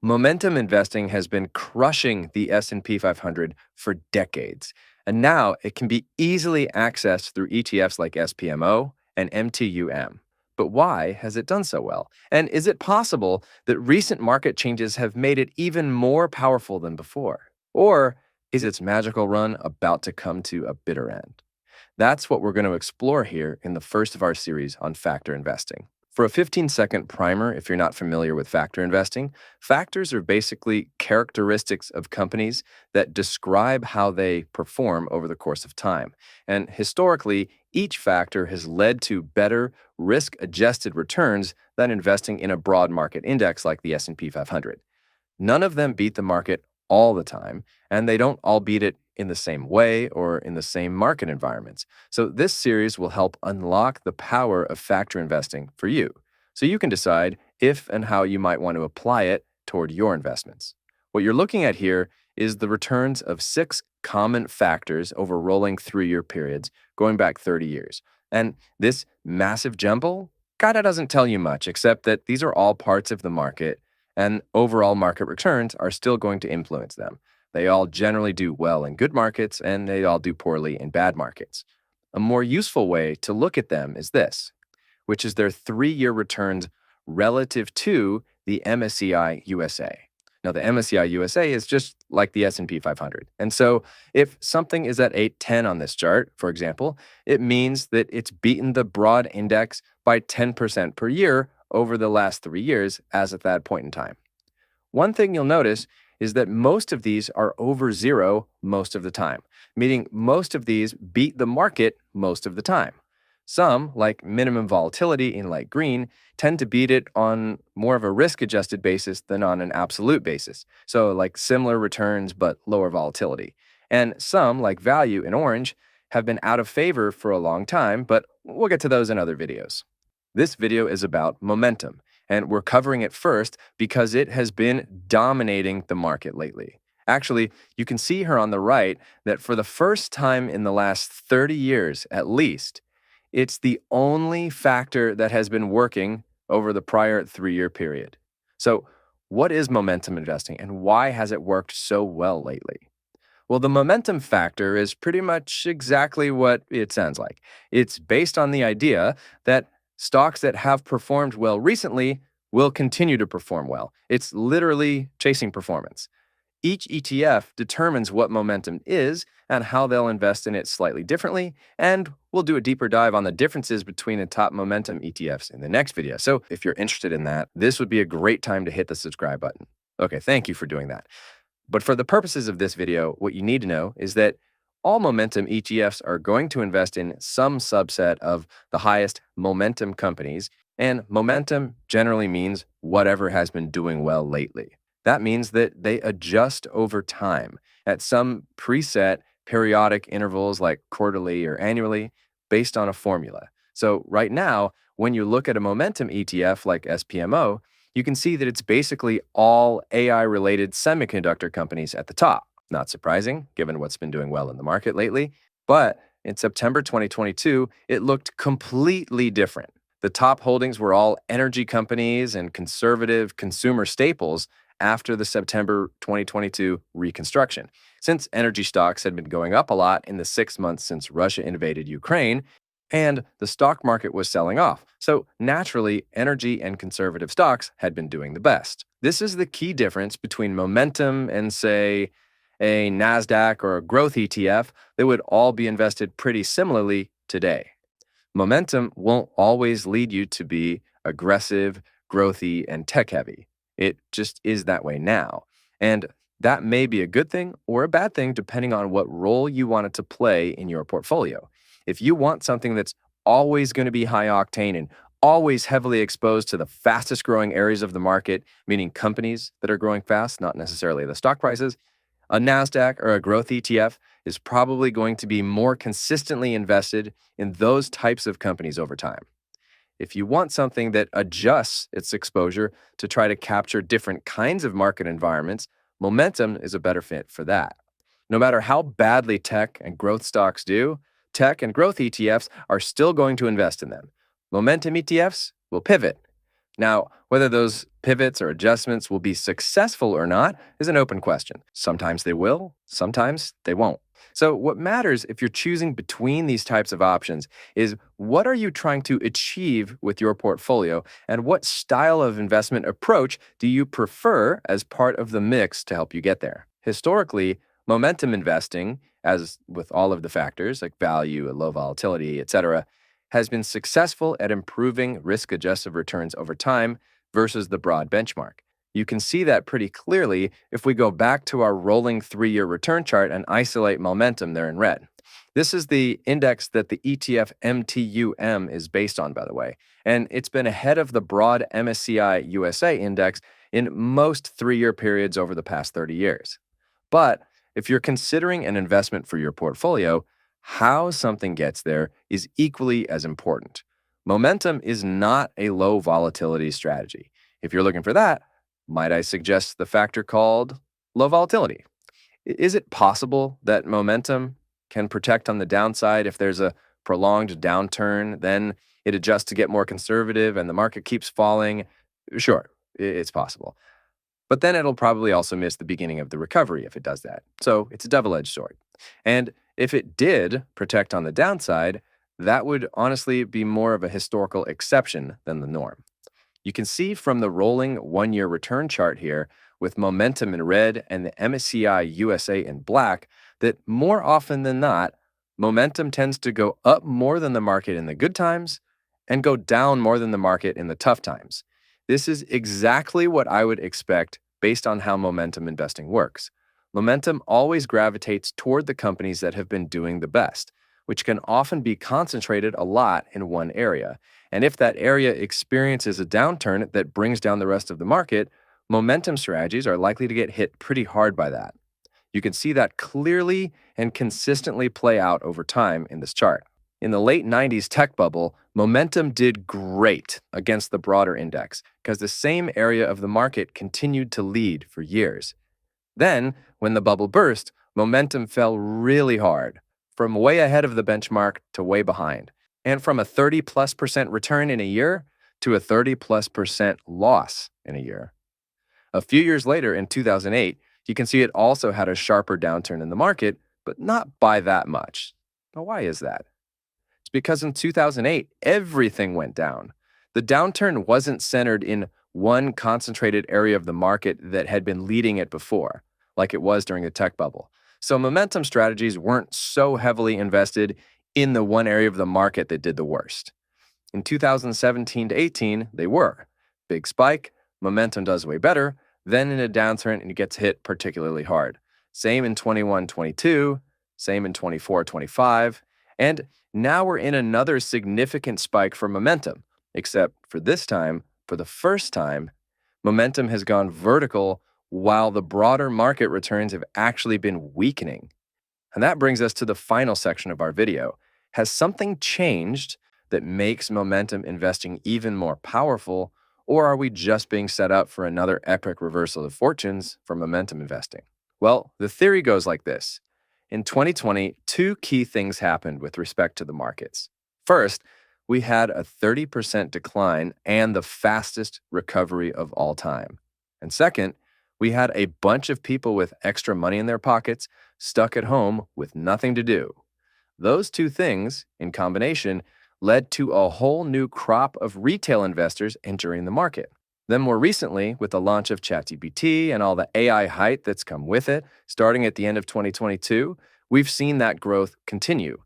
Momentum investing has been crushing the S&P 500 for decades, and now it can be easily accessed through ETFs like SPMO and MTUM. But why has it done so well? And is it possible that recent market changes have made it even more powerful than before? Or is its magical run about to come to a bitter end? That's what we're going to explore here in the first of our series on factor investing. For a 15-second primer, if you're not familiar with factor investing, factors are basically characteristics of companies that describe how they perform over the course of time. And historically, each factor has led to better risk-adjusted returns than investing in a broad market index like the S&P 500. None of them beat the market all the time, and they don't all beat it in the same way or in the same market environments. So this series will help unlock the power of factor investing for you, so you can decide if and how you might want to apply it toward your investments. What you're looking at here is the returns of 6 common factors over rolling 3-year periods going back 30 years. And this massive jumble kinda doesn't tell you much, except that these are all parts of the market, and overall market returns are still going to influence them. They all generally do well in good markets, and they all do poorly in bad markets. A more useful way to look at them is this, which is their 3-year returns relative to the MSCI USA. Now, the MSCI USA is just like the S&P 500. And so if something is at 810 on this chart, for example, it means that it's beaten the broad index by 10% per year over the last 3 years as at that point in time. One thing you'll notice is that most of these are over zero most of the time, meaning most of these beat the market most of the time. Some, like minimum volatility in light green, tend to beat it on more of a risk-adjusted basis than on an absolute basis, so like similar returns but lower volatility. And some, like value in orange, have been out of favor for a long time, but we'll get to those in other videos. This video is about momentum, and we're covering it first because it has been dominating the market lately. Actually, you can see here on the right that for the first time in the last 30 years at least, it's the only factor that has been working over the prior 3-year period. So, what is momentum investing and why has it worked so well lately? Well, the momentum factor is pretty much exactly what it sounds like. It's based on the idea that stocks that have performed well recently will continue to perform well. It's literally chasing performance. Each ETF determines what momentum is and how they'll invest in it slightly differently, and we'll do a deeper dive on the differences between the top momentum ETFs in the next video. So if you're interested in that, this would be a great time to hit the subscribe button. Okay, thank you for doing that. But for the purposes of this video, what you need to know is that all momentum ETFs are going to invest in some subset of the highest momentum companies, and momentum generally means whatever has been doing well lately. That means that they adjust over time at some preset periodic intervals like quarterly or annually based on a formula. So right now, when you look at a momentum ETF like SPMO, you can see that it's basically all AI-related semiconductor companies at the top. Not surprising, given what's been doing well in the market lately. But in September 2022, it looked completely different. The top holdings were all energy companies and conservative consumer staples after the September 2022 reconstruction. Since energy stocks had been going up a lot in the 6 months since Russia invaded Ukraine, and the stock market was selling off. So naturally, energy and conservative stocks had been doing the best. This is the key difference between momentum and, say, a NASDAQ or a growth ETF that would all be invested pretty similarly today. Momentum won't always lead you to be aggressive, growthy, and tech-heavy. It just is that way now. And that may be a good thing or a bad thing depending on what role you want it to play in your portfolio. If you want something that's always going to be high octane and always heavily exposed to the fastest growing areas of the market, meaning companies that are growing fast, not necessarily the stock prices, a NASDAQ or a growth ETF is probably going to be more consistently invested in those types of companies over time. If you want something that adjusts its exposure to try to capture different kinds of market environments, momentum is a better fit for that. No matter how badly tech and growth stocks do, tech and growth ETFs are still going to invest in them. Momentum ETFs will pivot. Now, Whether those pivots or adjustments will be successful or not is an open question. Sometimes they will, sometimes they won't. So, what matters if you're choosing between these types of options is what are you trying to achieve with your portfolio and what style of investment approach do you prefer as part of the mix to help you get there? Historically, momentum investing, as with all of the factors like value, low volatility, etc., has been successful at improving risk-adjusted returns over time versus the broad benchmark. You can see that pretty clearly if we go back to our rolling 3-year return chart and isolate momentum there in red. This is the index that the ETF MTUM is based on, by the way, and it's been ahead of the broad MSCI USA index in most 3-year periods over the past 30 years. But if you're considering an investment for your portfolio, how something gets there is equally as important. Momentum is not a low volatility strategy. If you're looking for that, might I suggest the factor called low volatility? Is it possible that momentum can protect on the downside if there's a prolonged downturn, then it adjusts to get more conservative and the market keeps falling? Sure, it's possible. But then it'll probably also miss the beginning of the recovery if it does that. So it's a double-edged sword. And if it did protect on the downside, that would honestly be more of a historical exception than the norm. You can see from the rolling 1-year return chart here with momentum in red and the MSCI USA in black that more often than not, momentum tends to go up more than the market in the good times and go down more than the market in the tough times. This is exactly what I would expect based on how momentum investing works. Momentum always gravitates toward the companies that have been doing the best, which can often be concentrated a lot in one area. And if that area experiences a downturn that brings down the rest of the market, momentum strategies are likely to get hit pretty hard by that. You can see that clearly and consistently play out over time in this chart. In the late 90s tech bubble, momentum did great against the broader index because the same area of the market continued to lead for years. Then, when the bubble burst, momentum fell really hard, from way ahead of the benchmark to way behind, and from a 30+% return in a year to a 30+% loss in a year. A few years later, in 2008, you can see it also had a sharper downturn in the market, but not by that much. Now, why is that? It's because in 2008, everything went down. The downturn wasn't centered in one concentrated area of the market that had been leading it before, like it was during the tech bubble. So momentum strategies weren't so heavily invested in the one area of the market that did the worst. In 2017 to 18, they were. Big spike, momentum does way better, then in a downturn and it gets hit particularly hard. Same in 21-22, same in 24-25, and now we're in another significant spike for momentum, except for this time, for the first time, momentum has gone vertical while the broader market returns have actually been weakening. And that brings us to the final section of our video. Has something changed that makes momentum investing even more powerful, or are we just being set up for another epic reversal of fortunes for momentum investing? Well, the theory goes like this. In 2020, two key things happened with respect to the markets. First, we had a 30% decline and the fastest recovery of all time. And second, we had a bunch of people with extra money in their pockets stuck at home with nothing to do. Those two things, in combination, led to a whole new crop of retail investors entering the market. Then more recently, with the launch of ChatGPT and all the AI hype that's come with it, starting at the end of 2022, we've seen that growth continue.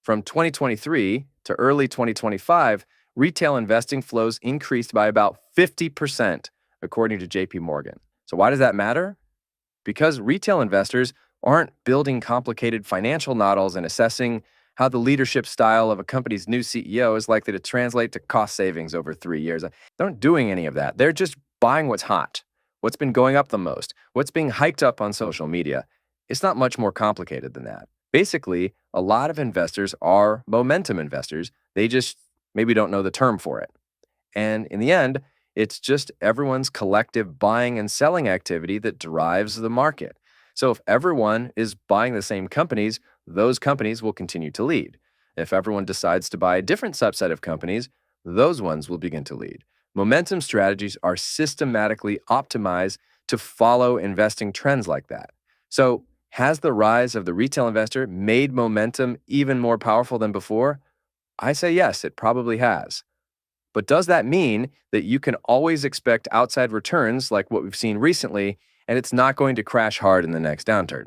From 2023 to early 2025, retail investing flows increased by about 50%, according to JP Morgan. So why does that matter? Because retail investors aren't building complicated financial models and assessing how the leadership style of a company's new CEO is likely to translate to cost savings over 3 years. They aren't doing any of that. They're just buying what's hot, what's been going up the most, what's being hyped up on social media. It's not much more complicated than that. Basically, a lot of investors are momentum investors. They just maybe don't know the term for it. And in the end, it's just everyone's collective buying and selling activity that drives the market. So if everyone is buying the same companies, those companies will continue to lead. If everyone decides to buy a different subset of companies, those ones will begin to lead. Momentum strategies are systematically optimized to follow investing trends like that. So, has the rise of the retail investor made momentum even more powerful than before? I say yes, it probably has. But does that mean that you can always expect outside returns like what we've seen recently, and it's not going to crash hard in the next downturn?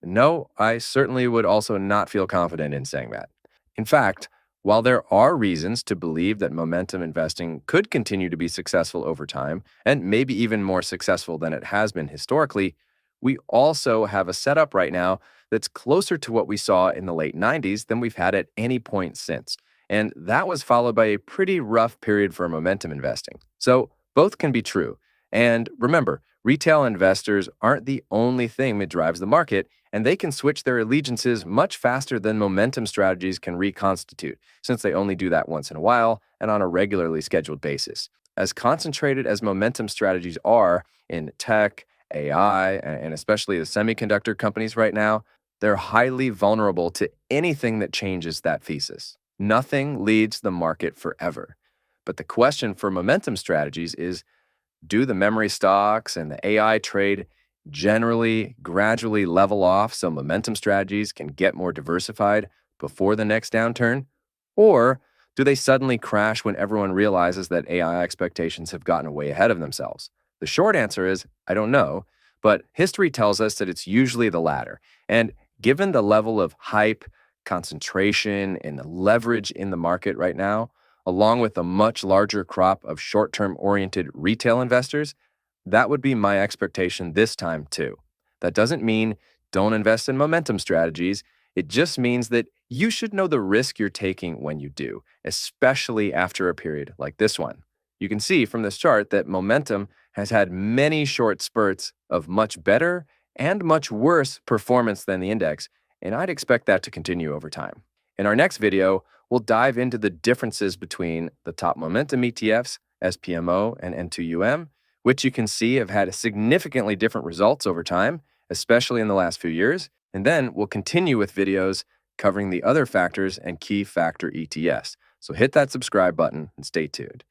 No, I certainly would also not feel confident in saying that. In fact, while there are reasons to believe that momentum investing could continue to be successful over time, and maybe even more successful than it has been historically, we also have a setup right now that's closer to what we saw in the late 90s than we've had at any point since. And that was followed by a pretty rough period for momentum investing. So both can be true. And remember, retail investors aren't the only thing that drives the market, and they can switch their allegiances much faster than momentum strategies can reconstitute, since they only do that once in a while and on a regularly scheduled basis. As concentrated as momentum strategies are in tech, AI, and especially the semiconductor companies right now, they're highly vulnerable to anything that changes that thesis. Nothing leads the market forever. But the question for momentum strategies is, do the memory stocks and the AI trade generally gradually level off so momentum strategies can get more diversified before the next downturn? Or do they suddenly crash when everyone realizes that AI expectations have gotten way ahead of themselves? The short answer is, I don't know, but history tells us that it's usually the latter. And given the level of hype, concentration, and leverage in the market right now, along with a much larger crop of short term oriented retail investors, that would be my expectation this time too. That doesn't mean don't invest in momentum strategies. It just means that you should know the risk you're taking when you do, especially after a period like this one. You can see from this chart that momentum has had many short spurts of much better and much worse performance than the index, and I'd expect that to continue over time. In our next video, we'll dive into the differences between the top momentum ETFs, SPMO and MTUM, which you can see have had significantly different results over time, especially in the last few years. And then we'll continue with videos covering the other factors and key factor ETFs. So hit that subscribe button and stay tuned.